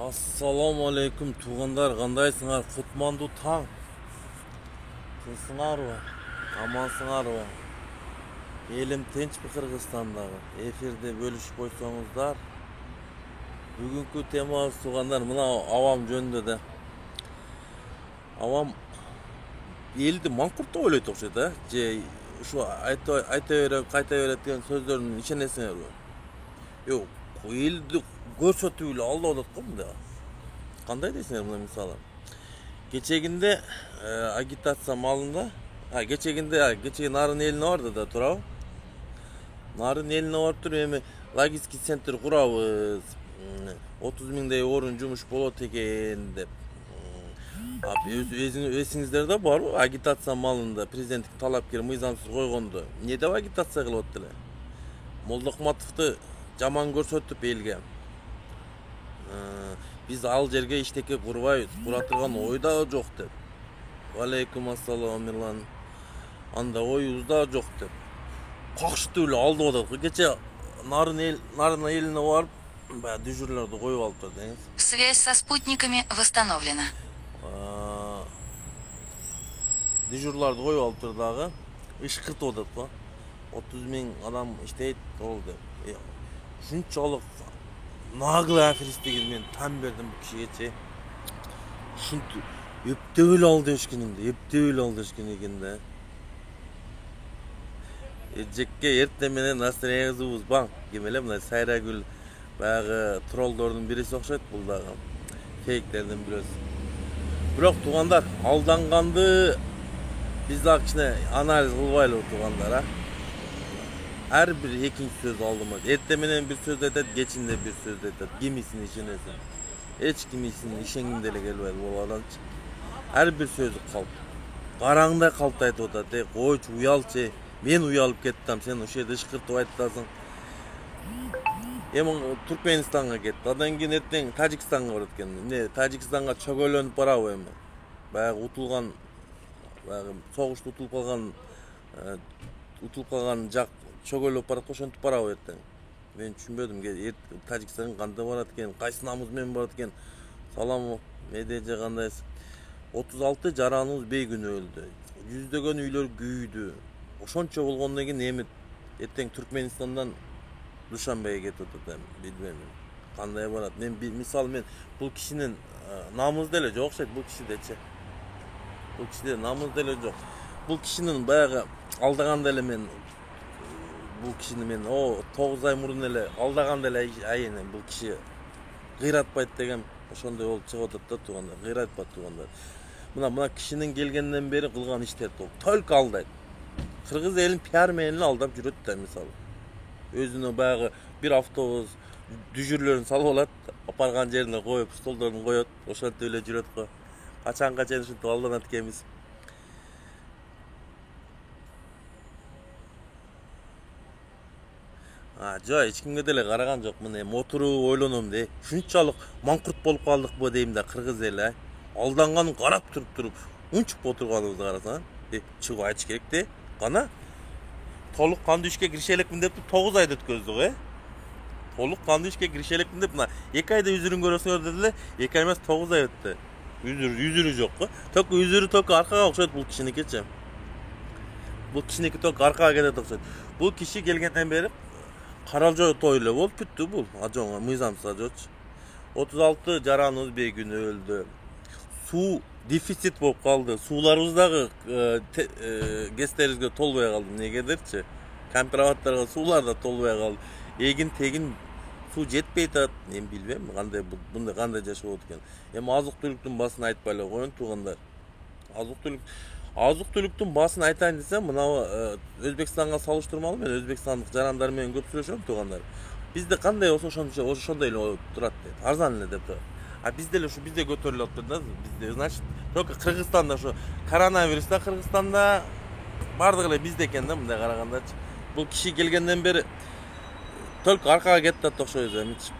Assalamu alaikum tuğanlar, kandayсыңар? Kutmandu taң. Tınсыңарбы? Амансыңарбы? Elim tinchпи Kırgızstanдағы? Эфирде бөлүшүп койсоңуздар. Бүгүнкү темабыз туғандар мына авам жөнүндө да. Авам элди маңкуртуп ойлойт окшойт да. Же ушу айта берип, кайта берет деген сөздөрүн ишенесиңерби? Жок, элди көрсөтүп эле алдап атат го мында. Кандай дейсиңер мына мисалы? Кечегинде агитация малында, кечеги Нарын элине барды да турабы? Нарын элине барып туруп эми логистик центр курабыз. 30 миңдей орун жумуш болот экен деп. Эсиңиздерде барбы? Агитация малында президенттик талапкер мыйзамсыз койгонду. Не деп агитация кылып атты эле? Молдокматовду жаман көрсөтүп элге. Biz ал жерге иштеке курбайбыз, кура турган ой да жок деп. Алейкум ассалам Мирлан. Анда оюбуз да жок деп. Какшытып эле алдып атат го. Кече Нарын элине барып, баягы дежурлерди коюп алыптыр деңиз. Связь со спутниками восстановлена. Дежурларды коюп алыптыр дагы. Ышкыртып атат го. 30 миң адам иштейт ол деп. Ушунчалык наглый аферист деген мен там бердим бу кишиге. Ушинтип эптеп эле ал дешкен экен да. Эжекке эртең менен настроениңизди бузбаң. Ким эле мына Сайрагүл баягы троллдордун бириси окшойт, бул дагы фейктердин бириси. Бирок туугандар, алданганды биз дагы кичине анализ кылбайлы туугандар, Ар бир экинчи сөз алдыма. Эртең менен бир сөз айтат, кечинде бир сөз айтат. Кимисин ишенесиң? Эч кимисин ишенгим деле келбейт бул адамчы. Ар бир сөзү калп. Караңдай калп айтып атат. Койчу, уялчы. Мен уялып кеттим, сен ошол жерде ышкыртып айтасың. Эми Туркменистанга кетти. Андан кийин эртең Тажикстанга барат экен. Эмне Тажикстанга чөгөлөнүп барабы эми? Баягы утулган, баягы согушта утулуп калган жак чөгөлөп барат, ошентип барабы эртең. Мен түшүнбөдүм. Тажикстанга кандай барат экен, кайсы намыз менен барат экен. Салам, медеже кандайсыз? 36 жараныбыз бейгүнөө өлдү. Жүздөгөн үйлөр күйдү. Ошончо болгондон кийин эми эртең Түркменистандан Душанбеге кетип атат, билбейм. Кандай барат? Мен мисалы бул кишинин намызы деле жок окшойт, бул кишидечи. Бул кишиде намыз деле жок. Бул кишинин баягы алдаганда эле мен бул кишини 9 ай мурун эле алдаганда эле айыны бул киши кыйратпайт деген ошондой болуп чыгып атат да туугандар. Кыйратпайт туугандар. Мына кишинин келгенден бери кылган иштери только алдайт. Кыргыз элин пиар менен алдап жүрөт да мисалы. Өзүнө баягы бир автобус дүжүрлөрүн салып алат, апарган жерине коюп, столдорун коёт, ошентип эле жүрөт го. Качанга чейин ушинтип алданат экенбиз. Жок, эч кимге деле караган жок. Мына отуруп ойлоном де. Ушунчалык маңкурт болуп калдыкпы дейм да кыргыз эли. Алданганын карап туруп, унчуп отурганыбызды карасаң, чыгып айтыш керек де. Кана толук кандуу ишке киреше элекмин деп 9 айды өткөздүк, Толук кандуу ишке киреше элекмин деп мына 2 айда үзүрүн көрөсүңөр деди, 2 ай эмес 9 ай өттү. Үзүрү жок го. Только үзүрү аркага окшойт бул кишиникичи. Бул кишиники только аркага кетет окшойт. Бул киши келгенден бери каралжоо той эле болуп бүттү бул. Ажоңо мыйзамсыз ажоочу. 36 жараныбыз бейгүнөө өлдү. Суу дефицит болуп калды. Сууларыбыз дагы гестерибизге толбой калды. Эмнегедирчи? Компроматтарга суулар да толбой калды. Эгин тегин суу жетпей атат. Мен билбейм кандай мындай кандай жашап болот экен. Эми азык-түлүктүн баасын айтпайлы коеюн туугандар. Азык-түлүктүн баасын айтайын десем, мына Өзбекстанга салыштырмалуу мен өзбекстандык жарандар менен көп сүйлөшөм туугандар. Бизде кандай болсо ошондой эле турат дейт. Арзан эле деп турат. А bizde de şu bizde götürülüp da bizde значит только Kırgızstanda şu koronavirüs da Kırgızstanda bardığıyla bizde eken de mындай karaganda bu kişi gelgenden beri только arkaga ketip атат окшойбуз эмичи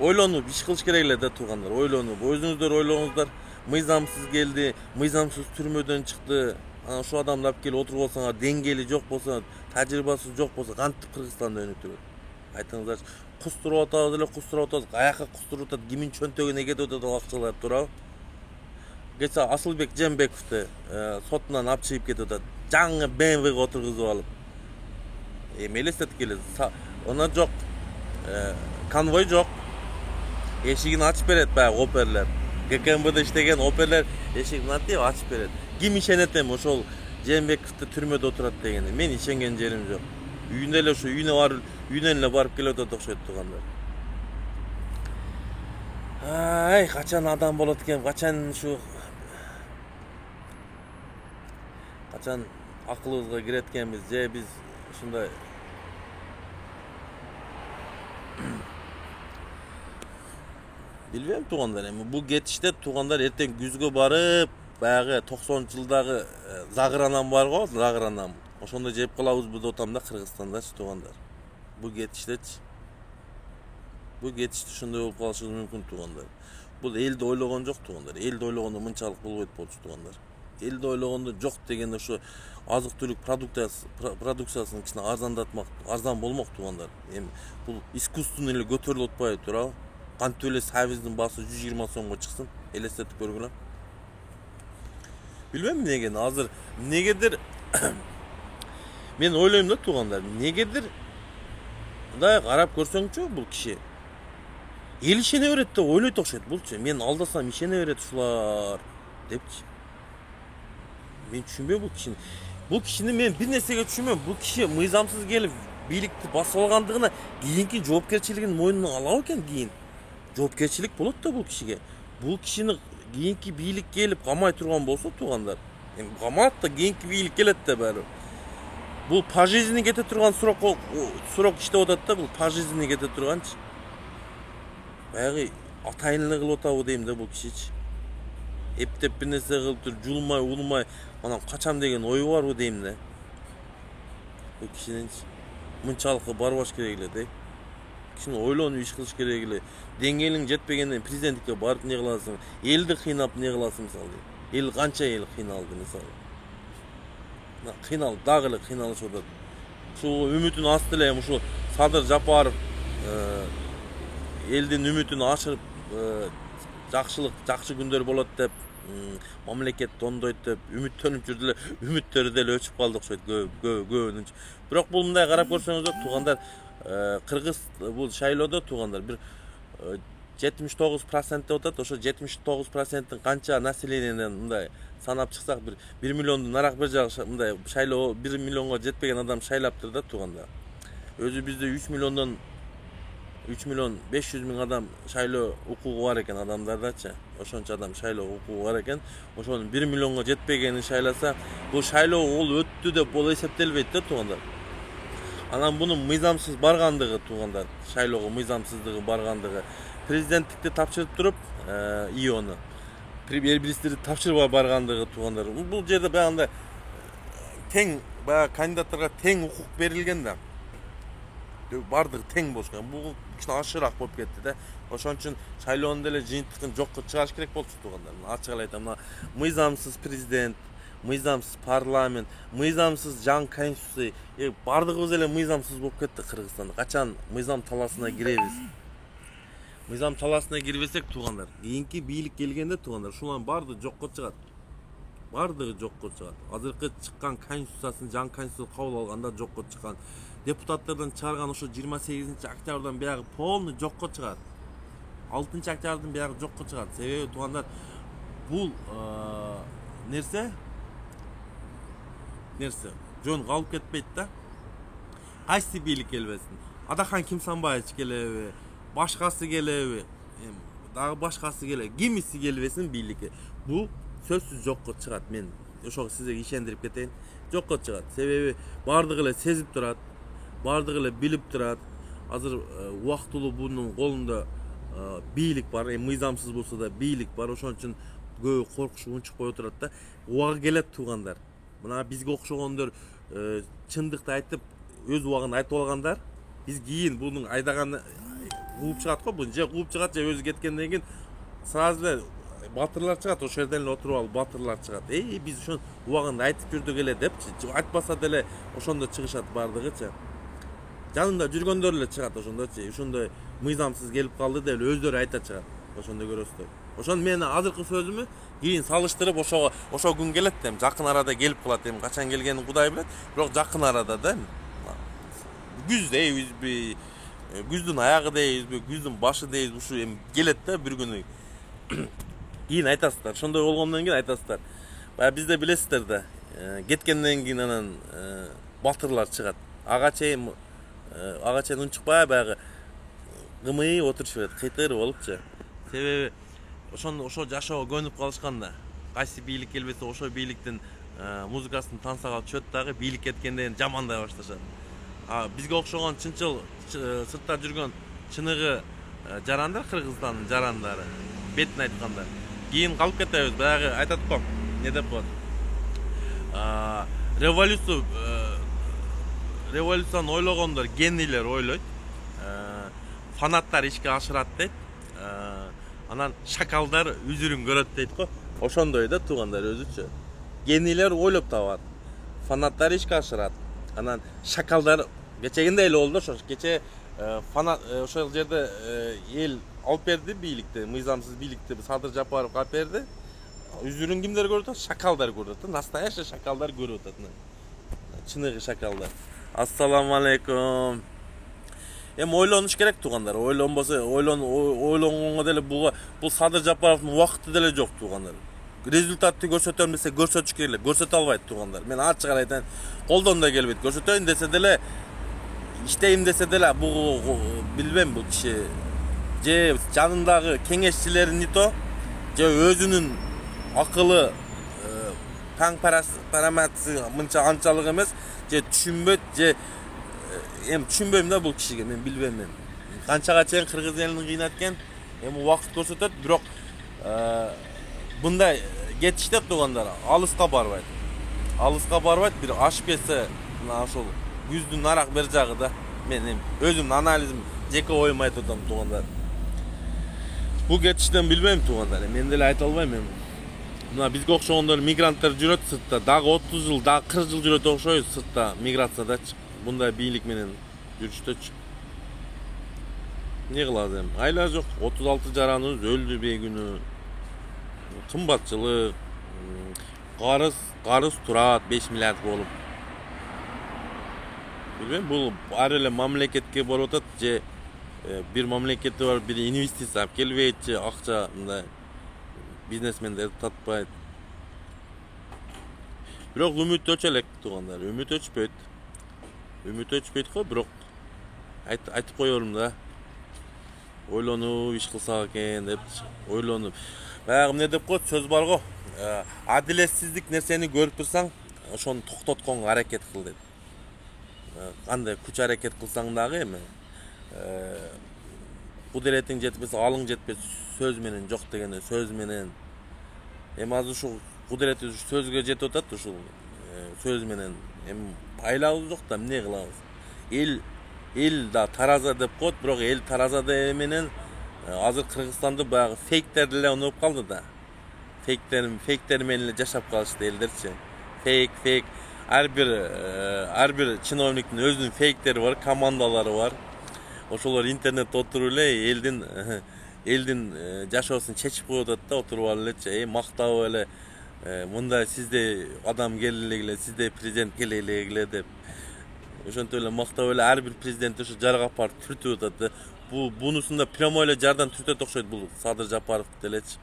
ойлонуп иш кылыш керек эле да туугандар ойлонуп өзүңүздөр ойлоңуздар мыйзамсыз келди мыйзамсыз түрмөдөн чыкты анан ушул адамды алып келип отуруп алсаңар деңгээли жок болсо тажрыйбасы жок болсо кантип Кыргызстанда өнүктүрөт айтыңыздарчы кустуруп атабыз эле кустуруп атабыз каяка кустуруп атат кимдин чөнтөгүнө кетип атат ал акчалар туурабы кечээ Асылбек Жээнбековду сотунан алып чыгып кетип атат жаңы БМВге отургузуп алып эми элестетип келесиз она жок конвой жок эшигин ачып берет баягы оперлер ГКМБда иштеген оперлер эшигин мынтип ачып берет ким ишенет эми ошол Жээнбековду түрмөдө отурат дегени мен ишенген жерим жок үйүнө эле ушу үйүнөн эле барып келип атат окшойт туугандар ай качан адам болот экен качан акылыбызга кирет экенбиз же биз ушундай билбейм туугандар эми бул кетиште туугандар эртең күзгө барып баягы 90-жылдагы Загыр анам бар го Загыр анам ошондо жеп калабызбы деп атам да Кыргызстандачы туугандар бул кетиштечи ошондой болуп калышы мүмкүн туугандар бул элди ойлогон жок туугандар элди ойлогондо мынчалык болбойт болчу туугандар элди ойлогондо жок дегенде ушу азык түлүк продукциясын кичине арзан болмок туугандар эми бул искусственный эле көтөрүлүп атпайбы туурабы кантип эле сабиздин баасы 120 сомго чыксын элестетип көргүлө билбейм эмнегени азыр эмнегедир мен ойлойм да туугандар эмнегедир мындай карап көрсөңчү бул киши эл ишене берет деп ойлойт окшойт булчу мен алдасам ишене берет ушулар депчи мен түшүнбөйм бул кишини мен бир нерсеге түшүнбөйм бул киши мыйзамсыз келип бийликти басып алгандыгына кийинки жоопкерчилигин мойнуна ала экен кийин жоопкерчилик болот да бул кишини кийинки бийлик келип камай турган болсо туугандар эми камалат да кийинки бийлик келет да баары бул пожизненный кете турган срок иштеп атат да бул пожизненный кете турганчы баягы атайынлык кылып атабы дейм да бул кишичи эптеп бир нерсе кылып туруп жулмай улмай анан качам деген ою барбы дейм да бул кишининчи мынчалыкка барбаш керек эле да кичине ойлонуп иш кылыш керек эле деңгээлиң жетпегенден президенттикке барып эмне кыласың элди кыйнап эмне кыласың мисалы эл канча эл кыйналды мисалы кыйналып дагы эле кыйналышып атат ушул үмүтүн ачты эле ушул Садыр Жапаров элдин үмүтүн ашырып жакшы күндөр болот деп мамлекет тондойт деп үмүттөнүп жүрдү эле үмүттөрү деле өчүп калды окшойт көбүнүнчө бирок бул мындай карап көрсөңүздөр туугандар кыргыз бул шайлоодо туугандар бир 79% деп атат ошо 79%тин канча населениеден мындай санап чыксак бир 1 миллиондун арак бир жагы мындай шайлоо 1 миллионго жетпеген адам шайлаптыр да туугандар өзү бизде 3 миллион 500 миң адам шайлоо укугу бар экен адамдардачы ошончо адам шайлоо укугу бар экен ошонун 1 миллионго жетпегенин шайласа бул шайлоо ол өттү деп бол эсептелбейт да туугандар анан бунун мыйзамсыз баргандыгы туугандар шайлоого мыйзамсыздыгы баргандыгы президенттикти тапшырып туруп иону премьер-министрди тапшырбай баргандыгы туугандар бул жерде баягындай тең баягы кандидаттарга тең укук берилген да бардыгы тең болуш керек бул кичине ашыраак болуп кетти да ошон үчүн шайлоонун деле жыйынтыгын жокко чыгарыш керек болчу туугандар ачык эле айтам мына мыйзамсыз президент мыйзамсыз парламент мыйзамсыз жаңы конституция бардыгыбыз эле мыйзамсыз болуп кетти Кыргызстанда качан мыйзам талаасына киребиз мыйзам талаасына кирбесек туугандар кийинки бийлик келгенде туугандар ушулардын баардыгы жокко чыгат азыркы чыккан конституциясын жаңы конституция кабыл алганда жокко чыккан депутаттардан чыгарган ошо 28-октябрдан биягы полный жокко чыгат 6-октябрдан биягы жокко чыгат себеби туугандар бул нерсе жөн калып кетпейт да кайсы бийлик келбесин Адахан Кимсанбаевич келеби башкасы келеби дагы башкасы келеби кимиси келбесин бийликке бул сөзсүз жокко чыгат мен ошого сизге ишендирип кетейин жокко чыгат себеби баардыгы эле сезип турат баардыгы эле билип турат азыр убактылуу бунун колунда бийлик бар, мыйзамсыз болсо да бийлик бар. Ошон үчүн көбү коркушу унчукпай отурат да. Убагы келет туугандар. Мына бизге окшогондор чындыкты айтып, өз убагында айтып алгандар. Биз кийин бунун айдаган кууп чыгат го, бул же кууп чыгат, же өзү кеткенден кийин сразу эле батырлар чыгат, ошол жерден эле отуруп алып батырлар чыгат. Биз ошон убагында айтып жүрдүк эле депчи. Айтпаса деле ошондо чыгышат бардыгычы. Жанында жүргөндөр эле чыгат ошондочу. Ошондой мыйзамсыз келип калды деп өздөрү айта чыгат. Ошондо көрөсүздөр. Ошон менин азыркы сөзүмү кийин салыштырып ошо күн келет дем. Жакын арада келип калат дем. Качан келгенин Кудай билет. Бирок жакын арада да. Күз дейбизби, күздүн аягы дейбизби, күздүн башы дейбиз, ушу эми келет да бир күнү. Кийин айтасыздар. Ошондой болгондон кийин айтасыздар. Баягы бизде билесиздер да. Кеткенден кийин анан батырлар чыгат. Ага чейин унчукпай баягы гымый отуруп берет, кыйтыр болупчу. Себеби ошо жашоого көнүп калышкан да. Кайсы бийлик келбесе ошо бийликтин музыкасын тансага түшөт дагы, бийлик кеткенден жамандай башташат. Бизге окшогон чынчыл сыртта жүргөн чыныгы жарандар, Кыргызстандын жарандары, бетин айтканда кийин калып кетебиз. Баягы айтат го, не деп коет? Революцияны ойлогондор генийлер ойлойт. Фанаттар ишке ашырат дейт. Анан шакалдар үзүрүн көрөт дейт го. Ошондой да туугандар өзүчө. Генийлер ойлоп табат. Фанаттар ишке ашырат. Анан шакалдар кечегиндей эле болду ошо. Кече ошол жерде эл алып берди бийликти, мыйзамсыз бийликти Садыр Жапаров алып берди. Үзүрүн кимдер көрүп атат? Шакалдар көрүп атат. Настоящий шакалдар көрүп атат. Чыныгы шакалдар. Ассаламу алейкум. Эми ойлонуш керек туугандар. Ойлонбосо, ойлонгонго деле бул Садыр Жапаровдун убакыты деле жок туугандар. Результатты көрсөтөм десе көрсөтүш керек эле, көрсөтө албайт туугандар. Мен ачык айтайын, колдон да келбейт. Көрсөтөйүн десе деле, иштейм десе деле, бул билбейм бул киши же жанындагы кеңешчилерин нито, же өзүнүн акылы параметрси мынча анчалык эмес, же түшүнбөйт, же эми түшүнбөйм да бул кишиге, мен билбейм мен. Канчага чейин кыргыз элин кыйнат экен, эми убакыт көрсөтөт, бирок мындай кетиштеп туугандар, алыска барбайт. Алыска барбайт, бир ашып кетсе, мына ошол күздүн арак бер жагы да. Мен эми өзүмдүн анализим, жеке оюм айтып атам туугандар. Бул кетиштен билбейм туугандар, мен деле айта албайм эми. Мына бизге окшогондор мигранттар жүрөт сыртта, дагы 30 жыл, дагы 40 жыл жүрөт окшойбуз сыртта миграциядачы. Мындай бийлик менен жүрүштөчү. Не кылабыз эми? Айла жок, 36 жараныбыз өлдү бейгүнү. Кымбатчылык, карыз турат 5 миллиард болуп. Билбейм, бул ар эле мамлекетке болуп атат, же бир мамлекетте бар, бир инвестиция алып келбейт, же акча мындай бизнесмендер татпайт. Бирок үмүт өчө элек туугандар, үмүт өчпөйт. Үмүт өчпөйт го, бирок айтып коерум да. Ойлонуп иш кылсак экен деп, ойлонуп. Баягы эмне деп коет, сөз бар го. Адилетсиздик нерсени көрүп турсаң, ошону токтотконго аракет кыл дейт. Кандай күч аракет кылсаң дагы эми кудуретиң жетпесе, алың жетпес, сөз менен жок дегенде сөз менен. Эми азыр ушул кудурети сөзгө жетип атат, ушул сөз менен. Эми айлабыз жок да, эмне кылабыз? Эл да тараза деп коет, бирок эл тараза менен азыр Кыргызстанды баягы фейктер деле өнүп калды да. Фейктер менен эле жашап калышты элдерчи. Фейк. Ар бир чиновниктин өзүнүн фейктери бар, командалары бар. Ошолор интернетте отуруп эле элдин жашоосун чечип коюп атат да, отуруп алып элечи. Мактап эле, мындай сиздей адам келелегиле, сиздей президент келелегиле деп. Ошентип эле мактап эле ар бир президент ошо жарга апарып түртүп атат да. Бунусунда прямой эле жардан түртөт окшойт бул Садыр Жапаров делечи.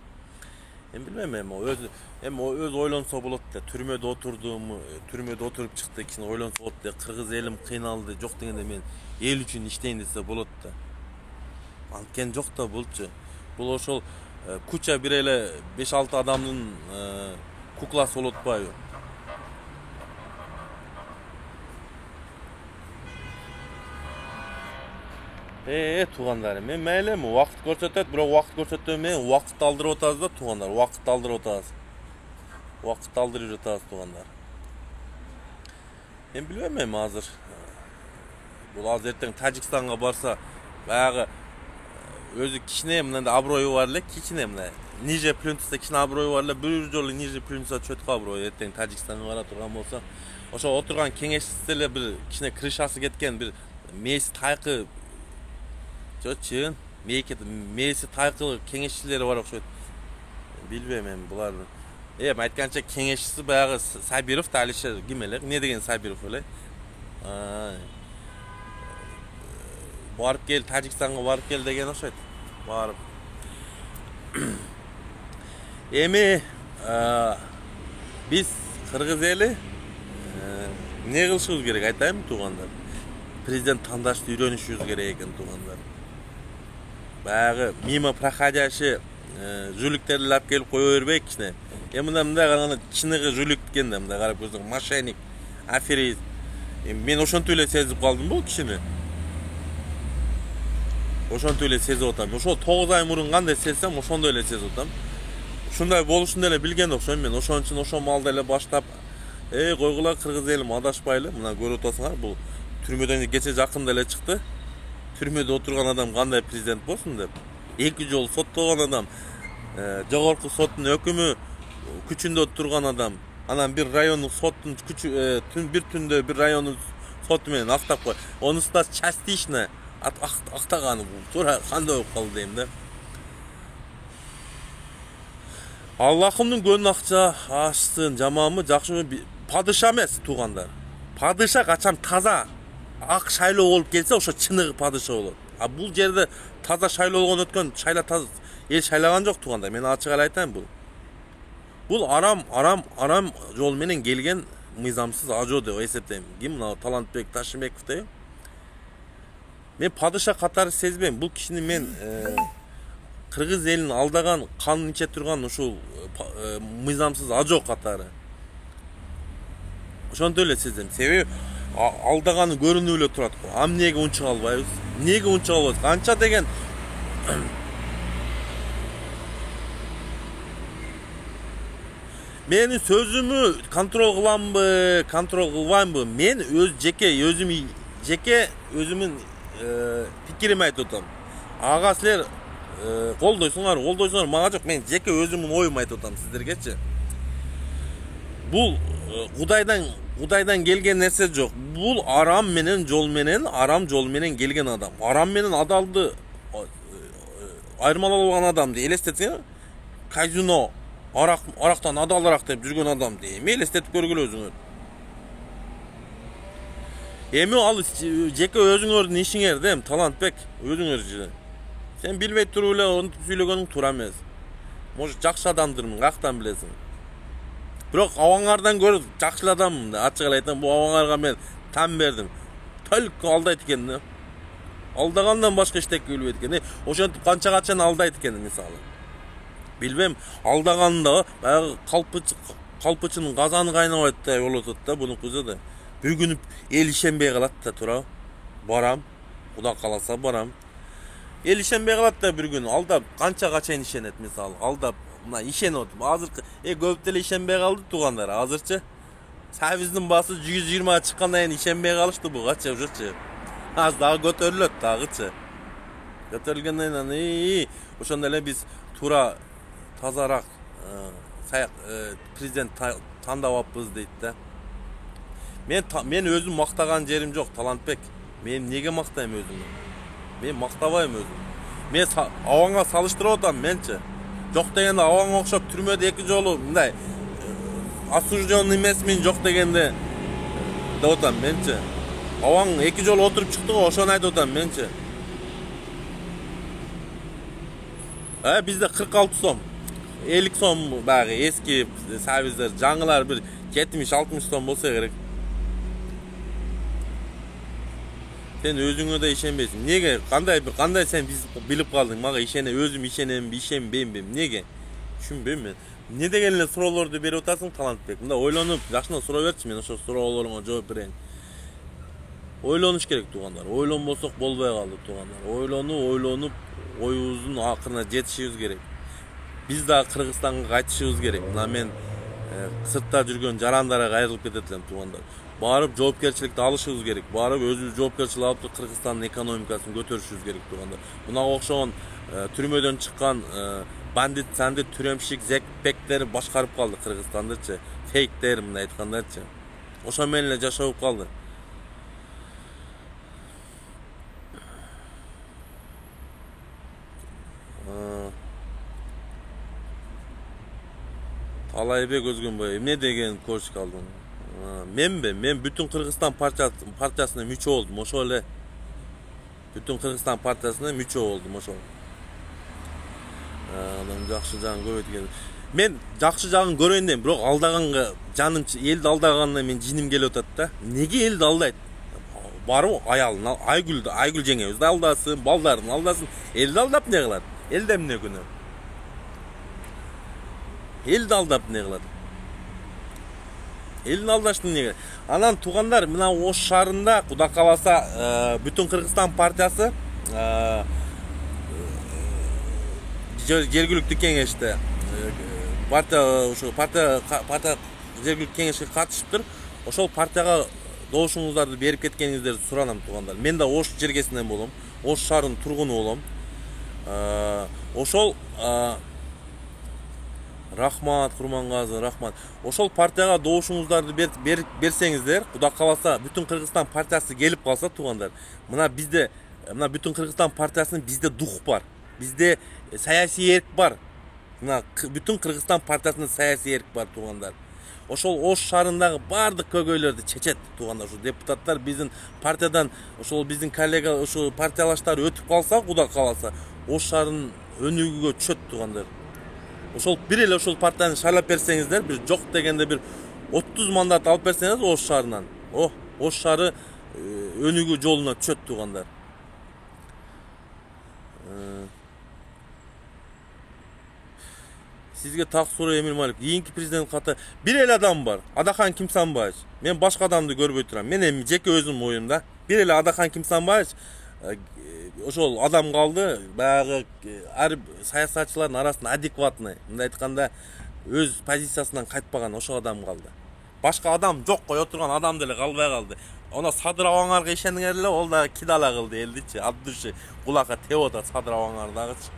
Эми билбейм, эми өз ойлонсо болот да. Түрмөдө отуруп чыкты, кишини ойлонсо болот да. Кыргыз элим кыйналды, жок дегенде мен эл үчүн иштейин десе болот да. Анткени жок да булчу. Бул ошол куча бир эле 5-6 адамдын кукласы болуп атпайбы? Туғандарым, мен мәйлем, уақыт көрсетеді, бірақ уақыт көрсетпей, уақыт алдырып отырсыз да туғандар, уақыт алдырып отырсыз. Уақыт алдырып жатасыз туғандар. Мен білмеймін азыр. Бұл азыр ертең Тәжікстанға барса, баяғы өзі кішіне мынандай абыройы бар эле, кішіне мындай. Ниже плюнтуста кішіне абыройы бар эле, бір жолы ниже плюнтуста чөткө абыройы ертең Тәжікстанға бара турган болса, ошо отурган кеңешчиси эле бир кичине крышасы кеткен бир мээси тайкы чын мээси тайкы кеңешчилери бар окшойт. Билбейм мен буларды. Айтканча кеңешчиси баягы Сабиров да Алишер ким эле? Эмне деген Сабиров эле? Барып кел, Тажикстанга барып кел деген окшойт. Барып. Эми биз кыргыз эли эмне кылышыбыз керек айтайынбы туугандар? Президент тандашты үйрөнүшүбүз керек экен туугандар. Баягы мимо проходящий жуликтерди алып келип кое бербейик кичине. Мындай караганда чыныгы жулик экен да, мындай карап көрсөң, мошенник, аферист. Мен ошентип эле сезип калдым бу кишини. Ошентип эле сезип атам. Ошо 9 ай мурун кандай сезсем, ошондой эле сезип атам. Ушундай болушун эле билген окшойм мен. Ошон үчүн ошо малды эле баштап, койгула кыргыз элим адашпайлы. Мына көрүп атасыңар, бул түрмөдөн кече жакында эле чыкты. Түрмөдө отурган адам кандай президент болсун деп. 2 жол соттолгон адам, жогорку соттун өкүмү күчүндө турган адам. Анан бир райондук соттун күчү бир түндө бир райондук соту менен актап кой. Онусу да частично актаганы бул. Туура кандай болуп калды дейм да. Аллахымдын көнүн акча ашсын, жаманбы, жакшымы падыша эмес туугандар. Падыша качан таза ак шайлоо болуп келсе, ошо чыныгы падыша болот. Бул жерде таза шайлоолгон өткөн шайла таза эл шайлаган жок туугандар. Мен ачык эле айтайын бул. Бул арам жол менен келген мыйзамсыз ажоо деп эсептейм. Ким мына Талантбек Ташимбеков деп. Мен падыша катары сезбейм. Бул кишини мен кыргыз элин алдаган, канын иче турган ушул мыйзамсыз ажоо катары. Ошондой эле сезем. Себеби алдаганы көрүнүп эле турат. Эмнеге унчук албайбыз? Эмнеге унчук албайбыз? Канча деген менин сөзүмү контрол кылбаймбы? Мен өз жеке өзүмүн пикирими айтып атам. Ага силер колдойсуңар, мага жок. Мен жеке өзүмүн оюмду айтып атам сиздергечи. Бул Кудайдан келген нерсе жок. Бул арам жол менен келген адам. Арам менен адалды айырмалап адам деп элестетсең, казино арактан адалыраак деп жүргөн адам деп элестетип көргүлө өзүңөр. Эми ал жеке өзүңөрдүн ишиңер дем, Талантбек, өзүңөр. Сен билбей туруп эле онтип сүйлөгөнүң туура эмес. Может, жакшы адамдырмын, каяктан билесиң? Бирок абаңардан көрүп жакшы адаммын да, ачык эле айтам, бул абаңарга мен тан бердим. Только алдайт экен да. Алдагандан башка эчтеке билбейт экен. Ошентип канча алдайт экен мисалы. Билбем, алдаганында баягы калпычынын казаны кайнабайт да болот да, буну кызы да. Bir gün el işenbey kalat da tura. Baram. Kuda kalasa baram. El işenbey kalat da bir gün. Aldap kança kaçayın işenet misal. Aldap buna işen oldu. Hazır göpteli işenbey kaldı tuğanlar. Hazırça. Servisin bası 120'a çıkanda yani işenbey kalıştı bu. Kaça uçurça. Az daha götürülüt daha kaça. Götürülgenden iyi. Oşanda biz tura tazarak prezident tandavapız deydi de. Men özüm mактаган жерим жок, Талантбек. Мен неге мактайм өзүмдү? Мен мактабайм өзүмдү. Мен абаңга салыштырып атам менчи. Жок дегенде абаңга окшоп түрмөдө 2 жолу мындай осужденный эмесмин жок дегенде деп атам менчи. Абаң 2 жолу отуруп чыкты го, ошону айтып атам менчи. Бизде 46 сом. 50 сом багы эски сервистер, жаңылар бир 70-60 сом болсо керек. Sen özüңө да ишенбейсиң. Неге? Кандай сен билип калдың? Мага ишене, өзүм ишенем, ишенбейм. Неге? Түшүнбөйм мен. Эмне деген эле суроолорду берип атасың, Талантбек? Мында ойлонуп, жакшына суроо берчи, мен ошо суроолоруңа жооп берейин. Ойлонуш керек туугандар. Ойлонбосок болбой калды туугандар. Ойлонуп оюбуздун акырына жетишибиз керек. Биз да Кыргызстанга кайтышыбыз керек. Мына мен сыртта жүргөн жарандарга кайрылып кетет элем туугандар. Барып жоопкерчиликти алышыбыз керек. Барып өзүбүз жоопкерчилик алып Кыргызстандын экономикасын көтөрүшүбүз керек туугандар. Мунага окшогон түрмөдөн чыккан бандит, сандит, түрөмшик, зекпектер башкарып калды Кыргызстандычы. Фейктер мындай айткандарчы. Ошо менен эле жашап калды. Талайбек Өзгөнбай эмне деген көчүп калдым. Мен бүтүн Кыргызстан партиясына мүчө болдум, ошол эле. Бүтүн Кыргызстан партиясына мүчө болдум, ошол. Адам жакшы жагын көрбөйт экен. Мен жакшы жагын көрөйүн дейм, бирок алдаганга жаным, элди алдаганына мен жиним келип атат да. Неге элди алдайт? Барып аялын, Айгүл жеңебизди алдасын, балдарын алдасын. Элди алдап не кылат? Элде эмне күнөө? Элди алдап не кылат? Элдин алдаштын неге? Анан туугандар, мына Ош шаарында Куда кааласа бүтүн Кыргызстан партиясы жергиликтүү кеңеште партия жергиликтүү кеңешке катышыптыр. Ошол партияга добушуңуздарды берип кеткениңиздерди суранам туугандар. Мен да Ош жергесинен болом. Ош шаарынын тургуну болом. Ошол рахмат Курмангазы, рахмат. Ошол партияга добушуңуздарды берсеңиздер, Куда кааласа бүтүн Кыргызстан партиясы келип калса туугандар. Мына бизде, мына бүтүн Кыргызстан партиясынын бизде дух бар. Бизде саясий эрк бар. Мына бүтүн Кыргызстан партиясында саясий эрк бар туугандар. Ошол Ош шаарындагы бардык көйгөйлөрдү чечет туугандар. Ошо депутаттар биздин партиядан, ошол биздин коллега, ошо партиялаштар өтүп калса, Куда кааласа, Ош шаарынын өнүгүүгө түшөт туугандар. Ошол бир эле ошол партияны шайлап берсеңиздер, бир жок дегенде бир 30 мандат алып берсеңиз Ош шаарынан, Ош шаары өнүгүү жолуна түшөт туугандар. Сизге так суроо Эмил Малик. Кийинки президент каты бир эле адам бар. Адахан Кимсанбаевич. Мен башка адамды көрбөй турам. Мен эми жеке өзүм оюмда. Бир эле Адахан Кимсанбаевич ошол адам калды. Баягы ар саясатчылардын арасында адекватный. Мындай айтканда өз позициясынан кайтпаган ошол адам калды. Башка адам жок, кое турган адам деле калбай калды. Она Садыр Абаңарга ишенгер эле, ол дагы кидала кылды элдичи. От души кулакка теп атат Садыр Абаңар дагычы.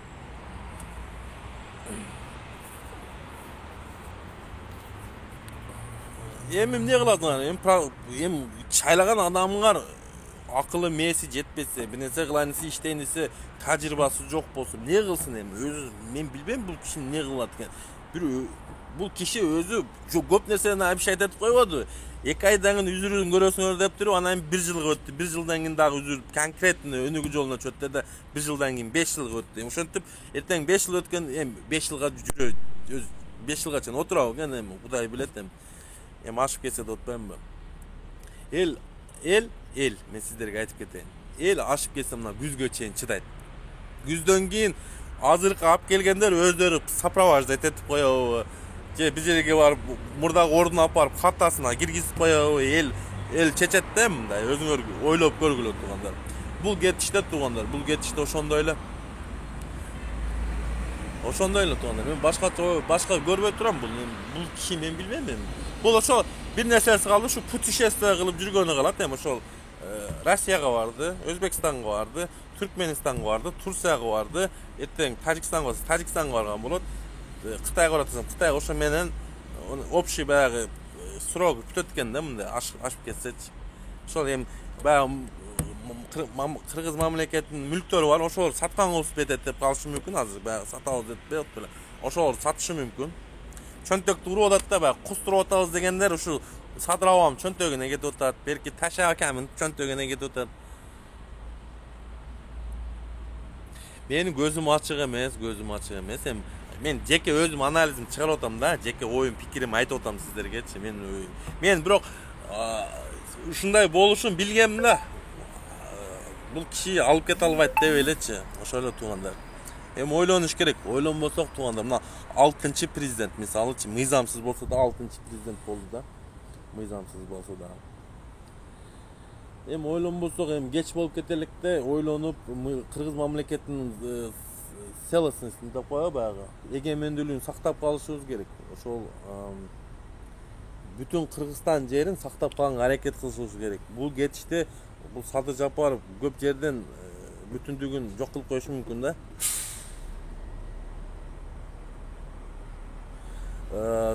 Эми эмне кыласыңар? Эми шайлаган адамыңар акылы мээси жетпесе, бир нерсе кылайын десе, иштейин десе, тажрыйбасы жок болсо, эмне кылсын эми? Өзү мен билбейм бул киши эмне кылат экен. Бул киши өзү көп нерсени обещать этип койбоду. 2 айдан кийин үзүрүн көрөсүңөр деп туруп, анан 1 жылга өттү. 1 жылдан кийин дагы үзүр конкретно өнүгүү жолуна чөттү да 1 жылдан кийин 5 жылга өттү. Ошентип, эртең 5 жыл өткөн, эми 5 жылга жүрө, 5 жылга чейин отурабы экен, эми Кудай билет эми. Эми ашып кетсе да отпаймынбы? Эл, мен сиздерге айтып кетейин. Эл ашып кетсе мына күзгө чейин чыдайт. Күздөн кийин азыркы алып келгендер өздөрү сопровождать этип коёбу. Же бир жерге барып, мурдагы ордуна алып барып катасына киргизип коёбу. Эл чечет да мындай, өзүңөр ойлоп көргүлө туугандар. Бул кетиште туугандар, бул кетиште ошондой эле. Туугандар. Мен башка көрбөй турам бул киши мен билбейм эми. Бул ошо бир нерсеси калды, ушу путешествие кылып жүргөнү калат эми ошол. Россияга барды, Өзбекстанга барды, Түркменистанга барды, Турцияга барды, эртең Тажикстанга барган болот. Кытайга барат десем, Кытай ошо менен общий баягы срок бүтөт экен да, мындай ашып кетсечи. Ошол эми баягы Кыргыз мамлекетинин мүлктөрү бар, ошол саткан болуп кетет деп калышы мүмкүн азыр. Баягы сатабыз деп белет беле. Ошол сатышы мүмкүн. Чөнтөктү уруп атат да, баягы кустуруп атабыз дегендер ушу Садыр Абам чөнтөгүнө кетип атат, берки Таша акамын чөнтөгүнө кетип атат. Менин көзүм ачык эмес. Эми мен жеке өзүм анализим чыгарып атам да, жеке оюм, пикирим айтып атам сиздергечи. Мен бирок ушундай болушун билгем да. Бул киши алып кете албайт деп элечи. Ошол эле туугандар. Эми ойлонуш керек. Ойлонбосок туугандар, мына 6-чы президент мисалычы, мыйзамсыз болсо да 6-чы президент болду да. Мыйзамсыз болсо да. Эми ойлонбосок эми кеч болуп кетелик да, ойлонуп кыргыз мамлекетинин целостностун деп коебу, баягы эгемендүүлүгүн сактап калышыбыз керек. Ошол бүтүн Кыргызстан жерин сактап калганга аракет кылышыбыз керек. Бул кетиште бул Садыр Жапаров көп жерден бүтүндүгүн жок кылып коюшу мүмкүн да.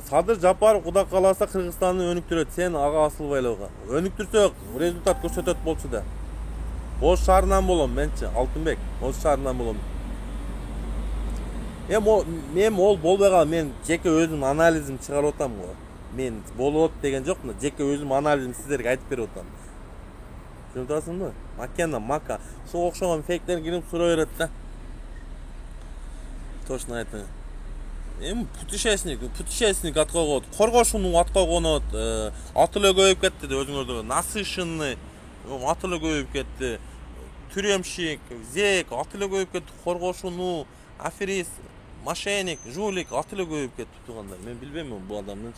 Садыр Жапаров кудай кааласа Кыргызстанды өнүктүрөт. Сен ага асылбайлауга. Өнүктүрсөк результат көрсөтөт болчу да. Ош шаарынан болом менчи, Алтынбек. Ош шаарынан болом. Мен ол болбой калып, мен жеке өзүм анализим чыгарып атам го. Мен болот деген жокмун, жеке өзүм анализим сиздерге айтып берип атам. Түшүнүп атасыңбы? Макена, мака. Ошого окшогон фейктер кирип сурай берет да. Точно айтың. Эми путешественник ат койгон, коргошууну ат койгонот, аты эле көбөйүп кетти деп өзүңөрдө. Насышынный аты эле көбөйүп кетти. Тюремщик, зек аты эле көбөйүп кетти. Коргошууну, аферист, мошенник, жулик аты эле көбөйүп кетти туугандар. Мен билбейм бул адамдын.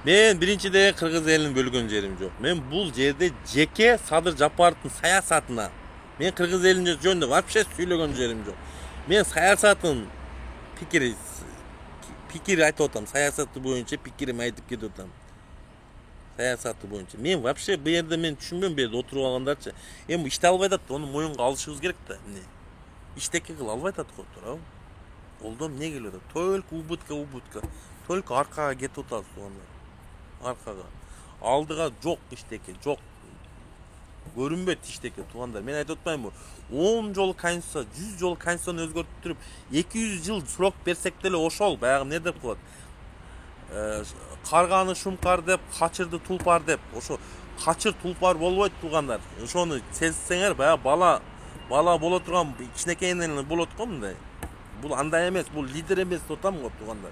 Мен биринчиден кыргыз элин бөлгөн жерим жок. Мен бул жерде жеке Садыр Жапаровдун саясатына, мен кыргыз элин жөнүндө вообще сүйлөгөн жерим жок. Мен саясатын пикир айтып атам, саясаты боюнча пикирим айтып кетип атам. Саясаты боюнча. Мен вообще бу жерде мен түшүнбөйм, бу жерде отуруп алгандарчы. Эми иште албай атат, аны моюнга алышыбыз керек да. Эмне? Иштеки кыл албай атат го, туурабы? Колдон эмне келип атат? Только убытка. Только аркага кетип атабыз туугандар. Аркага. Алдыга жок иштеки, жок. Көрүнбөйт иштеки туугандар. Мен айтып атпаймынбы? 10 жолу конституция, 100 жолу конституцияны өзгөртүп, 200 жыл срок берсек деле ошол баягы эмне деп коет? Карганы шумкар деп, качырды тулпар деп. Ошо качыр тулпар болбойт туугандар. Ошону сезсеңер, баягы бала боло турган кичинекейинен болот го мындай. Бул андай эмес, бул лидер эмес деп атам го туугандар.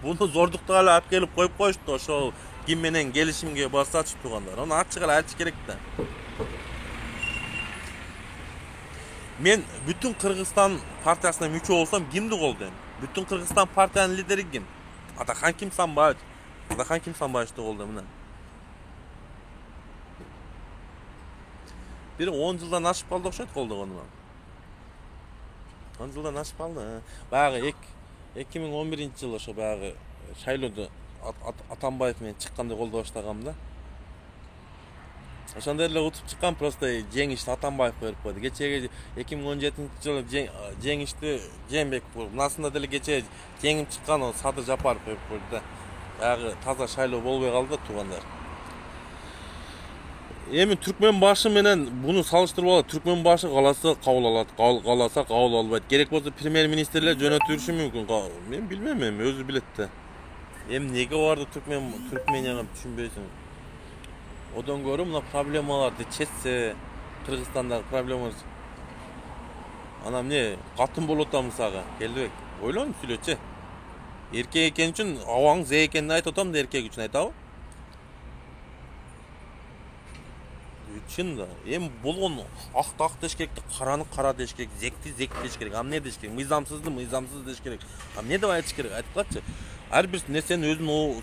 Буну зордуктук эле алып келип коюп коюшту, ошол ким менен келишимге басачы туугандар. Аны ачык эле айтыш керек да. Мен бүтүн Кыргызстан партиясына мүчө болсом, кимди колдойм? Бүтүн Кыргызстан партиянын лидери ким? Атакан Самбаевичти колдойм мына. Бир 10 жылдан ашып калды окшойт колдогонума. 10 жылдан ашып калды. Баягы 2011-жылы ошо баягы шайлоодо Атамбаев менен чыкканда колдой баштагам да. Ошондой эле утуп чыккан, просто жеңишти Атамбаев берип койду. Кечеги 2017-жылы жеңишти Жээнбеков берип, мынасында деле кече жеңип чыккан ол Садыр Жапаров берип койду да. Баягы таза шайлоо болбой калды туугандар. Эми Түркмен башы менен буну салыштырып алат. Түркмен башы кааласа кабыл алат, кааласа кабыл албайт. Керек болсо премьер-министрлер жөнөтүлүшү мүмкүн. Мен билбейм, эми өзү билет да. Эми эмнеге барды Түркменияга түшүнбөйсүң. Одан көрө мына проблемаларды чечсе, Кыргызстандагы проблемалар. Ана эмне катын болуп атам сага, Келдибек. Ойлонуп сүйлөчү. Эркек экен үчүн абаң зе экенин айтып атам да, эркек үчүн айтабы? Чын да. Эми болгон акты ак деш керек, караны кара деш керек, зекти зек деш керек. А эмне деш керек? Мыйзамсызды мыйзамсыз деш керек. А эмне деп айтыш керек? Айтып калчы. Ар бир нерсенин өзүнүн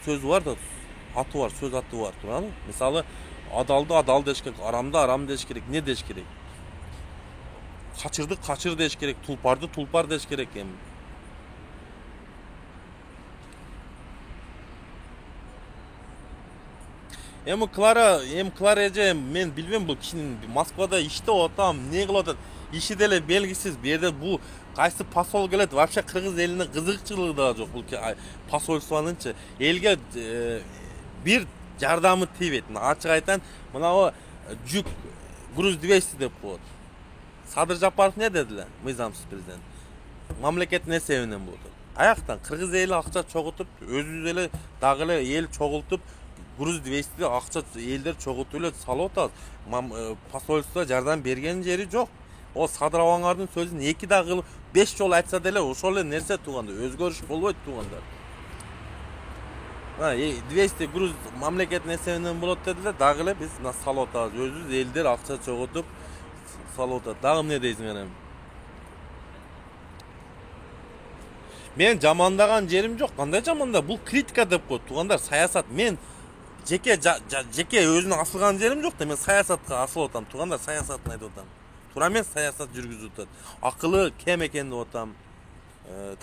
сөзү бар да, аты бар, сөз аты бар, туурабы? Мисалы, адалды адал деш керек, арамды арам деш керек, эмне деш керек? Качырды качыр деш керек, тулпарды тулпар деш керек эми. Эми Клара эже, мен билбейм, бул кишинин Москвада иштеп атам, эмне кылып атат? Иши деле белгисиз. Бу жерде бул кайсы посол келет? Вообще кыргыз элине кызыкчылыгы да жок бул посольствонунчу. Элге бир жардамы тийбейт. Ачык айтам, мынабу жүк груз 200 деп коет. Садыр Жапаров эмне дедиле? Мыйзамсыз президент. Мамлекеттин эсебинен болот. Аяктан кыргыз эли акча чогултуп, өзүбүз эле дагы эле эл чогултуп, груз 200 акча элдер чогултуп эле салып атат. Посольство жардам берген жери жок. О Садыр Абаңардын сөзүн 2 да кылып 5 жолу айтса деле ошол эле нерсе туугандар. Өзгөрүш болбойт туугандар. 200 груз мамлекеттин эсебинен болот дедилер. Дагы эле биз салып атабыз. Өзүбүз элдер акча чогултуп салып атат. Дагы эмне дейсиңер эми? Мен жамандаган жерим жок. Кандай жаманда? Бул критика деп коет туугандар. Саясат. Мен жеке өзүнүн асылган жерим жок да. Мен саясатка асылып атам. Туугандар, саясатын айтып атам. Туура эмес саясат жүргүзүп атат. Акылы кем экен деп атам.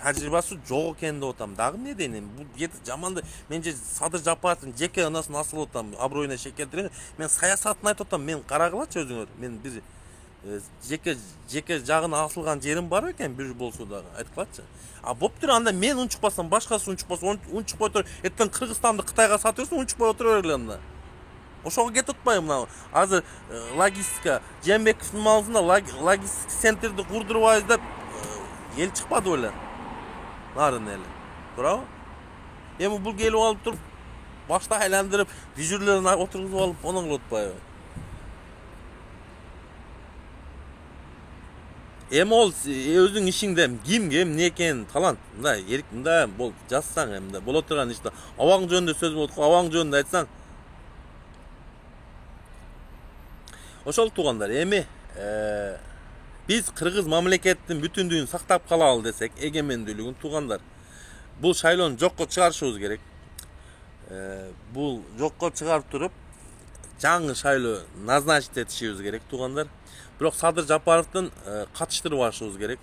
Тажрыйбасы жок экен деп атам. Дагы эмне дейин? Бул жаманды мен же Садыр Жапаровдун жеке ынасын асылып атам. Аброюна шек келтирген. Мен саясатын айтып атам. Мен карагылачы өзүңөр. Мен бир жеке жагына асылган жерим бар экен, бир болсо дагы айткылачы. А боптур, анда мен унчукпасам, башкасы унчукпаса, унчукпой туруп, эртең Кыргызстанды Кытайга сатып берсе, унчукпой отура бергиле анда. Ошого кетип атпайбы мына? Азыр логистика, Жээнбековдун маалында логистик центрди курдурбайбыз деп эл чыкпады беле. Нарын эли. Туурабы? Эми бул келип алып туруп, башта айландырып, дежурлерин отургузуп алып, онун кылып атпайбы? Эми ол өзүң ишиңде ким эмне экен талант, мындай эрик мындай бол жазсаң эмне боло турган иште. Абаң жөнүндө сөз болот го, абаң жөнүндө айтсаң. Ошол туугандар, эми биз кыргыз мамлекеттин бүтүндүгүн сактап калалы десек, эгемендүүлүгүн туугандар, бул шайлоону жокко чыгарышыбыз керек. Бул жокко чыгарып туруп, жаңы шайлоо назначить этишибиз керек туугандар. Бирок Садыр Жапаровдун катыштырып алышыбыз керек.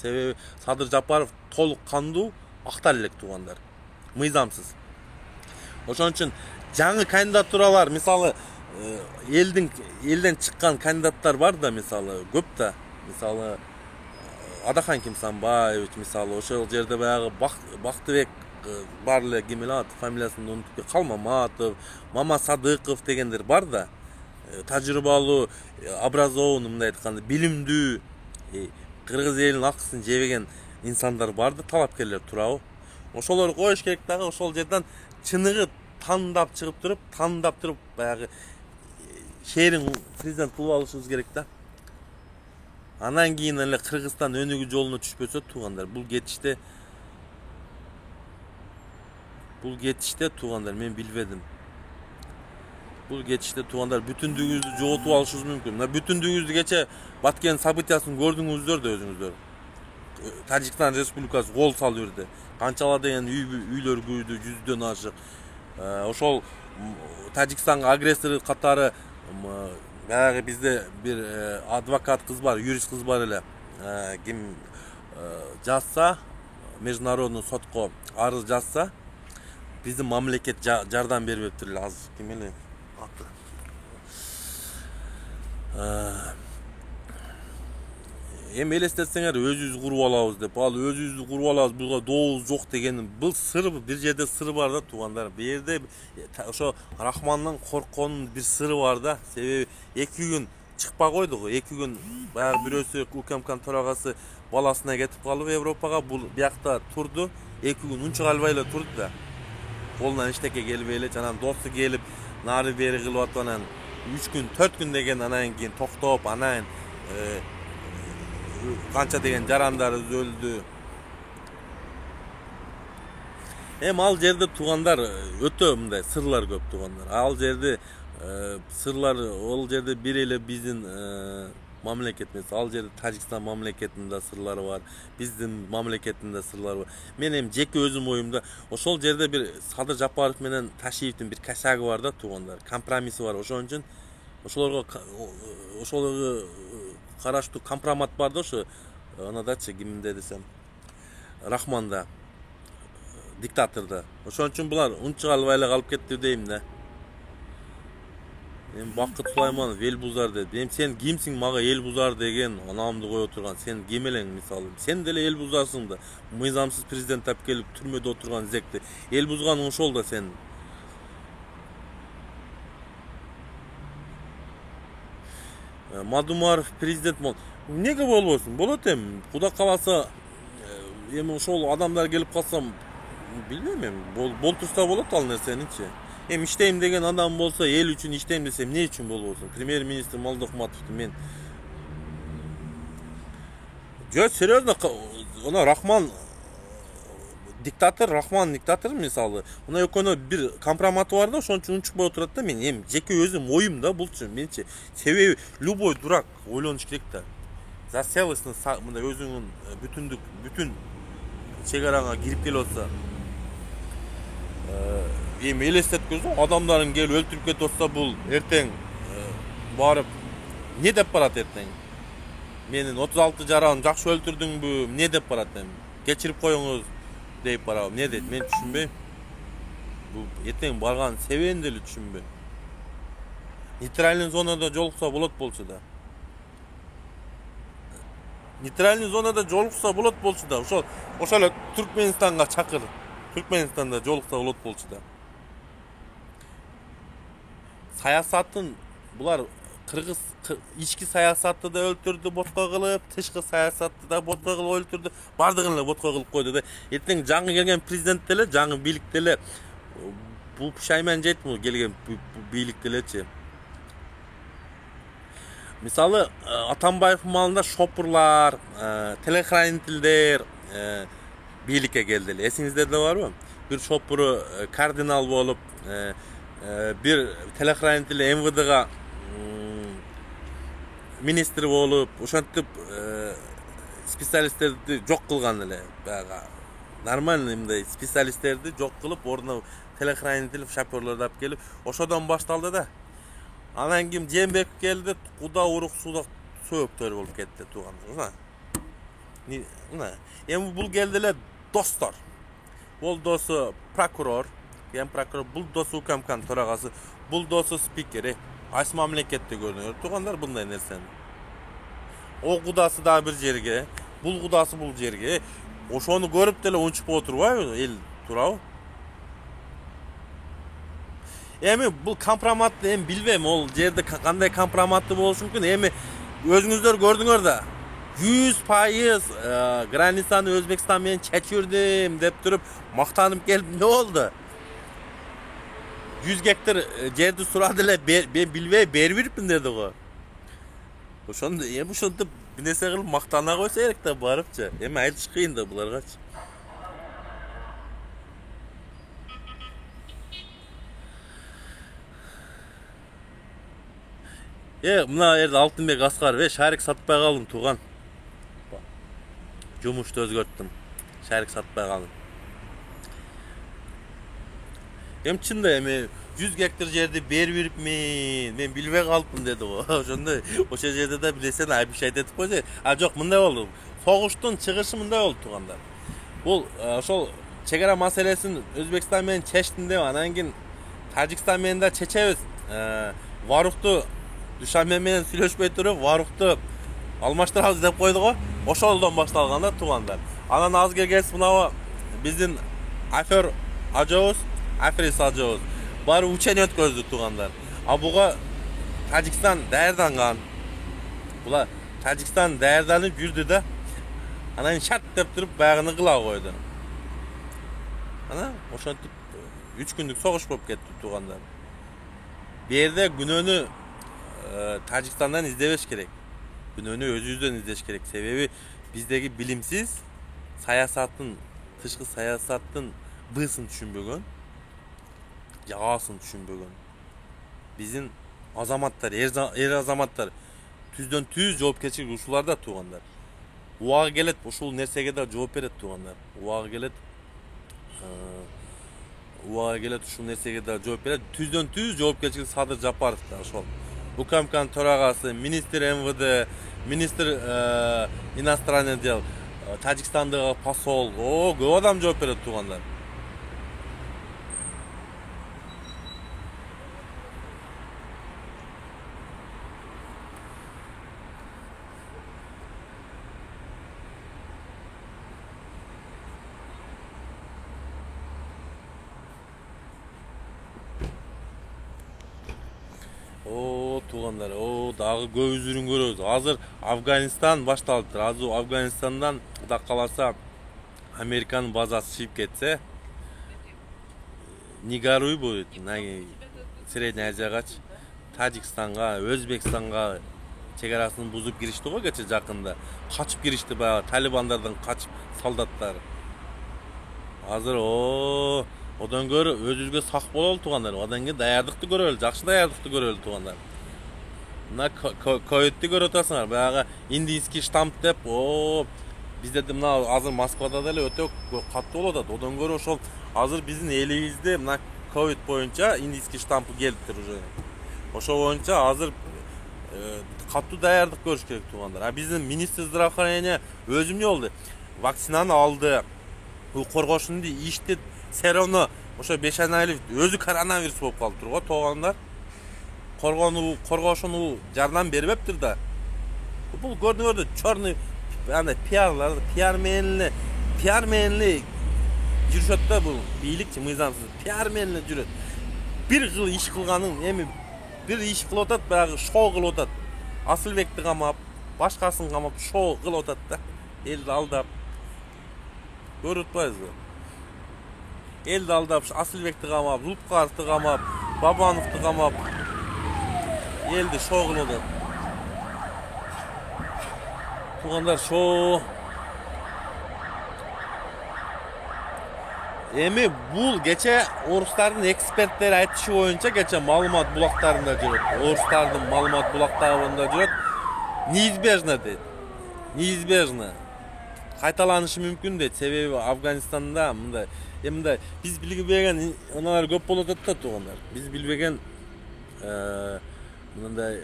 Себеби Садыр Жапаров толук кандуу актар элек туугандар. Мыйзамсыз. Ошон үчүн жаңы кандидатуралар, мисалы элден чыккан кандидаттар бар да, мисалы көп да. Мисалы Адахан Кимсанбаевич, мисалы ошол жерде баягы Бактыбек бар эле, ким эле аты, фамилиясын унутуп, Калмаматов, Мама Садыков дегендер бар да. Тажрыйбалуу, образованный, мындай айтканда, билимдүү, кыргыз элинин акысын жебеген инсандар бар да, талапкерлер, туурабы? Ошолорду коюш керек дагы, ошол жерден чыныгы тандап чыгып туруп, баягы шээрин президент кылып алышыбыз керек да. Анан кийин эле Кыргызстан өнүгүү жолуна түшпөсө туугандар, бул кетиште туугандар, мен билбедим. Бул кетиште туугандар бүтүндүгүбүздү жоготуп алышыбыз мүмкүн. Мына бүтүндүгүбүздү кече Баткен событиясын көрдүңүздөр да өзүңүздөр. Тажикстан Республикасы гол салып берди. Канчала деген үйлөр күйдү, 100дөн ашык. Ошол Тажикстанга агрессор катары баягы бизде бир адвокат кыз бар, юрист кыз бар эле. Ким жазса, международный сотко арыз жазса, биздин мамлекет жардам бербептир эле. Азыр ким эле? Эми элестетсеңер, өзүбүз куруп алабыз деп. Ал өзүбүздү куруп алабыз, буга дообуз жок деген бул сыр, бир жерде сыр бар да туугандар. Бул жерде ошо Рахмандын коркконунун бир сыры бар да. Себеби 2 күн чыкпай койду го. 2 күн баягы бирөөсү УКМКнын төрагасы баласына кетип калып Европага, бул биякта турду. 2 күн унчук албай эле турду да. Колунан эчтеке келбей эле, анан досу келип нары бери кылып атып, анан 3 күн, 4 күн деген анан кийин токтоп, анан канча деген жарандар өлдү. Эми ал жерде туугандар өтө мындай сырлар көп туугандар. Ал жерде сырлар, ол жерде бир эле биздин мамлекетimiz, ал жерде Тажикстан мамлекетинин да сырлары бар, биздин мамлекеттин да сырлары бар. Мен эми жеке өзүм оюмда ошол жерде бир Садыр Жапаров менен Ташиевдин бир косягы бар да туугандар, компромисси бар. Ошон үчүн ошолорго караштуу компромат бар да, ошо анадачы кимде десем, Рахманда, диктаторда. Ошон үчүн булар унчук албай эле калып кетти дейм да. Эми Бакыт Сулайманов эл бузар деди. Эми сен кимсиң мага эл бузар деген анамды кое отурган? Сен ким элең мисалы? Сен деле эл бузарсың да. Мыйзамсыз президент тап келип түрмөдө отурган зекти. Эл бузганың ошол да сен. Мадумаров президент бол. Эмнеге болбосун? Болот эми. Куда каласа эми ошол адамдар келип калсам, билбейм эми. Болтурса болот ал нерсеничи. Эми иштейм деген адам болсо, эл үчүн иштейм десе, эмне үчүн болбосун? Премьер-министр Молдокматовду мен жок серьезно, она Рахман диктатор, Рахман диктатор мисалы. Мына экөөнө бир компроматы бар да, ошон үчүн унчукпай отурат да. Мен эми жеке өзүм оюм да булчу. Менчи себеби любой дурак ойлонуш керек да. За целостность мындай өзүңүн бүтүн чегараңа кирип келип атса, эми элестеткенсиң, адамдарын келип өлтүрүп кетип атса, бул эртең барып не деп барат эртең? Менин 36 жаран жакшы өлтүрдүңбү? Не деп барат эми? Кечирип коюңуз deyip барабы. Не дейт? Мен түшүнбөйм. Бул эртең барган себебин деле түшүнбөйм. Нейтральный зонада жолукса болот болчу да. Нейтральный зонада жолукса болот болчу да. Ошол эле Түркменистанга чакыр. Түркменистанда жолукса болот болчу да. Саясатын булар кыргыз ички саясатты да өлтүрдү ботко кылып, тышкы саясатты да ботко кылып өлтүрдү, бардыгын эле ботко кылып койду да. Эртең жаңы келген президент деле, жаңы бийлик деле бул пушайман жейт бул келген бийлик делечи. Мисалы, Атамбаев маалында шопурлар, телохранительдер бийликке келди эле. Эсиңиздерде барбы? Бир шопуру кардинал болуп, бир телохранитель МВДга министр болуп, ошентип специалисттерди жок кылган эле. Баягы нормальный мындай специалисттерди жок кылып, ордуна телохранитель, шоферлорду алып келип, ошодон башталды да. Анан ким Жээнбеков келди, куда урук суда сөөктөр болуп кетти туугандар. Мына, эми бул келди эле достор. Бул досу прокурор, бул досу УКМКнын төрагасы, бул досу спикери. Айсы мамлекетте көрүнөр туугандар мындай нерсени. О кудасы да бир жерге, бул кудасы бул жерге. Ошону көрүп деле унчукпай отурбайбы эл, туурабы? Эми бул компроматты эми билбейм, ол жерде кандай компроматты болушу мүмкүн. Эми өзүңүздөр көрдүңөр да. 100% границаны Өзбекстан менен чечирдим деп туруп мактанып келип не болду? 100 гектар жерди сурады эле, мен билбей берип жүрүпмүн деди го. Ошондо эми ушинтип бир нерсе кылып мактана койсо керек да барыпчы. Эми айтыш кыйын да буларгачы. Мына жерде Алтынбек Аскаров, шарик сатпай калдым тууган. Жумушту өзгөрттүм. Шарик сатпай калдым. Эми чында эми 100 гектар жерди берип жүрүпмүн, мен билбей калыпмын деди го. Ошондой ошол жерде да билесен обещать этип койсо. Жок, мындай болду. Согуштун чыгышы мындай болду туугандар. Бул ошол чегара маселесин Өзбекстан менен чечтим деп, анан кийин Тажикстан менен да чечебиз. Варукту Душанбе менен сүйлөшпөй туруп, Варукту алмаштырабыз деп койду го. Ошолдон башталган да туугандар. Анан аз келгенс мына биздин Афер ажообуз, Африс ажообуз баары учение өткөздү туугандар. А буга Тажикстан даярданган. Була Тажикстан даярданып жүрдү да. Анан шарт деп туруп баягыны кыла койду. Ана ошентип 3 күндүк согуш болуп кетти туугандар. Бу жерде күнөөнү Тажикстандан издебеш керек. Күнөөнү өзүбүздөн издеш керек. Себеби биздеги билимсиз саясаттын, тышкы саясаттын бысын түшүнбөгөн, жагаасын түшүнбөгөн. Биздин азаматтар, эр азаматтар түздөн түз жоопкерчилик ушуларда туугандар. Убагы келет, ушул нерсеге да жооп берет туугандар. Убагы келет, ушул нерсеге да жооп берет. Түздөн түз жоопкерчилик Садыр Жапаров да ошол. УКМКнын төрагасы, министр МВД, министр иностранных дел, Тажикстандагы посол, көп адам жооп берет туугандар. Туугандар, дагы көп үзүрүн көрөбүз. Азыр Афганистан башталыптыр. Азыр Афганистандан Кудай кааласа Американын базасы чыгып кетсе, Нигаруй будет, Средняя Азиягачы, Тажикстанга, Өзбекстанга чегарасын бузуп киришти го кече жакында. Качып киришти баягы талибандардан качып солдаттар. Азыр одан көрө өзүбүзгө сак бололу туугандар. Одан кийин даярдыкты көрөлү, жакшы даярдыкты көрөлү туугандар. Мына ковидти көрүп атасыңар, баягы индийский штамп деп, бизде мына азыр Москвада деле өтө катуу болуп атат. Одан көрө ошол азыр биздин элибизде мына ковид боюнча индийский штампы келиптир уже. Ошол боюнча азыр катуу даярдык көрүш керек туугандар. А биздин министр здравоохранения өзү эмне болду? Вакцинаны алды. Бул коргошунду ишти, все равно ошо Бешенаев өзү коронавирус болуп калыптыр го туугандар. Коргошуну жардам бербептир да. Бул көрдүңөрдү, чорный андай пиар менен жүрүшөт да бул бийликчи мыйзамсыз пиар менен жүрөт. Бир кыл иш кылганын эми бир иш кылып атат, баягы шоу кылып атат. Асылбекти камап, башкасын камап шоу кылып атат да. Элди алдап. Көрүп атпайсызбы? Элди алдап, Асылбекти камап, Зулпкаровду камап, Бабановду камап. Элди шоу кылып атат. Туугандар, шоу. Эми бул кече орустардын эксперттери айтышы боюнча кече маалымат булактарында жүрөт. Орустардын маалымат булактарында жүрөт. Неизбежно дейт. Неизбежно. Кайталанышы мүмкүн дейт. Себеби Афганистанда мындай биз билбеген аналар көп болуп атат да туугандар. Биз билбеген мындай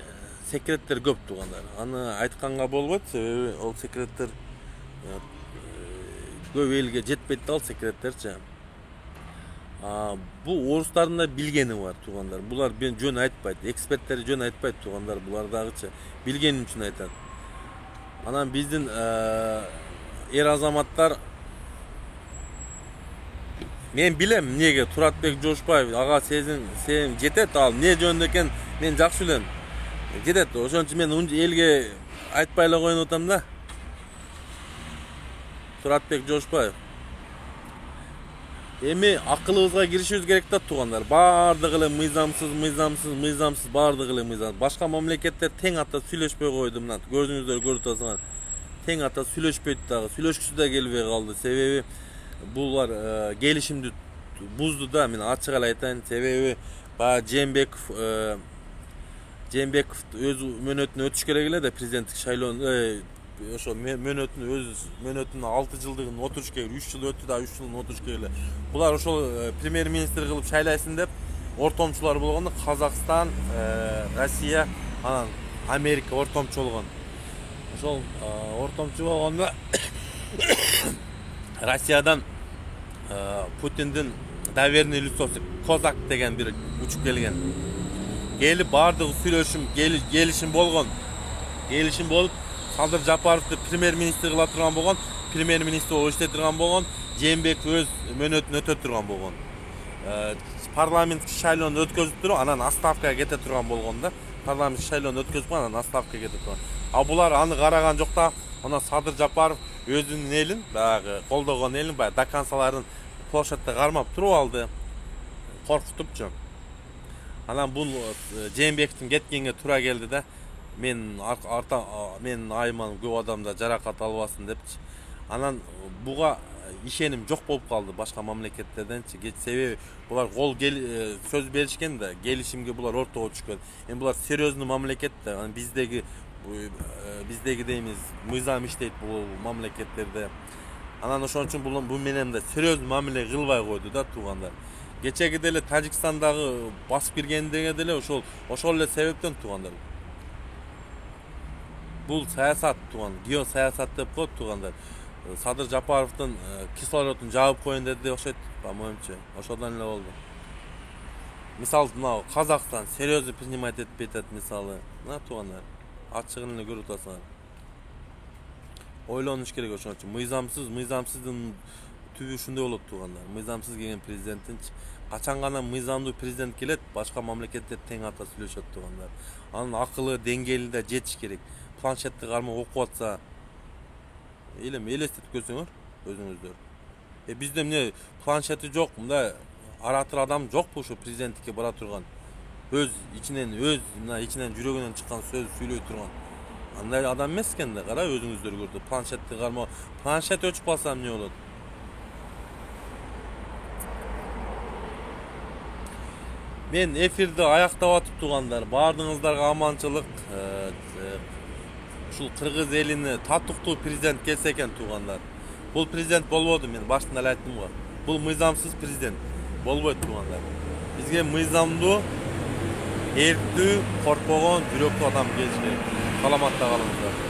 секреттер көп туугандар. Аны айтканга болбойт, себеби ол секреттер көп элге жетпейт да, ал секреттерчи. Бул орустардын да билгени бар туугандар. Булар жөн айтпайт, эксперттер жөн айтпайт туугандар. Булар дагычы билгени үчүн айтат. Анан биздин эр азаматтар, мен билем эмнеге Туратбек Жошпаев ага сен жетет, ал эмне жөнүндө экен мен жакшы билем. Жетет, ошон үчүн мен элге айтпай эле коюп атам да. Туратбек Жошпаев. Эми акылыбызга киришибиз керек да туугандар. Бардыгы эле мыйзамсыз, бардыгы эле мыйзамсыз. Башка мамлекеттер тең ата сүйлөшпөй койду, мына көрдүңүздөр, көрүп атасыңар. Тең ата сүйлөшпөйт дагы, сүйлөшкүсү да келбей калды. Себеби булар келишимди бузду да, мен ачык эле айтайын. Себеби баягы Жээнбеков өз мөөнөтүнө өтүш керек эле да, президенттик шайлоонун ошо мөөнөтүнө өз мөөнөтүнүн 6 жылдыгын отуруш керек, 3 жыл өттү да 3 жылын отуруш керек эле. Булар ошол премьер-министр кылып шайлайсың деп ортомчулар болгондо Казакстан, Россия, анан Америка ортомчу болгон. Ошол ортомчу болгондо Россиядан Путиндин доверенный лицосы Козак деген бир учуп келген. Келип бардыгы сүйлөшүм, келишим болгон. Келишим болуп Садыр Жапаровду премьер-министр кыла турган болгон, премьер-министр болуп иштете турган болгон, Жээнбеков өз мөөнөтүн өтө турган болгон. Парламенттик шайлоону өткөзүп туруп, анан отставкага кете турган болгон да. Парламенттик шайлоону өткөзүп, анан отставкага кете турган. А булар аны караган жок да. Анан Садыр Жапаров өзүнүн элин, баягы колдогон элин, баягы доканцаларын площадьта кармап туруп алды. Коркутупчу. Анан бул Жээнбековдун кеткенге туура келди да. Мен айыман көп адамда жаракат албасын депчи. Анан буга ишеним жок болуп калды башка мамлекеттерденчи. Себеби булар сөз беришкен да, келишимге булар ортого түшкөн. Эми булар серьезный мамлекет да. Анан биздеги деймиз мыйзам иштейт бул мамлекеттерде. Анан ошон үчүн бул менен да серьезный мамиле кылбай койду да туугандар. Кечеги деле Тажикстандагы басып киргендеге деле ошол эле себептен туугандар. Бул саясат тууган, геосаясат деп коет туугандар. Садыр Жапаровдун кислородун жабып коюн деди окшойт, по-моемчу. Ошодон эле болду. Мисалы мына Казакстан серьезно принимать этпей атат мисалы. Мына туугандар, ачыгын эле көрүп атасыңар. Ойлонуш керек ошон үчүн. Мыйзамсыздын түбү ушундай болот туугандар. Мыйзамсыз келген президенттинчи качан гана мыйзамдуу президент келет, башка мамлекеттер тең ата сүйлөшөт туугандар. Анын акылы деңгээлинде жетиш керек. Планшетти кармап окуп атса, элестетип көрсөңөр өзүңүздөр. Бизде эмне планшети жок, мындай оратор адам жокпу ушу президенттикке бара турган. Өз ичинен жүрөгүнөн чыккан сөз сүйлөй турган. Андай адам эмес экен да, кара өзүңүздөр көрдү. Планшетти кармап, планшет өчүп калса эмне болот? Men efirdi аяқтап атып туғандар. Бардыңыздарга аманчылык. Ушул кыргыз элине татыктуу президент келсе экен туғандар. Бул президент болбоду, мен башында эле айттым го. Бул мыйзамсыз президент болбойт туғандар. Бизге мыйзамдуу, эрктүү, коркпогон, жүрөктүү адам келиш керек. Саламатта калыңыздар.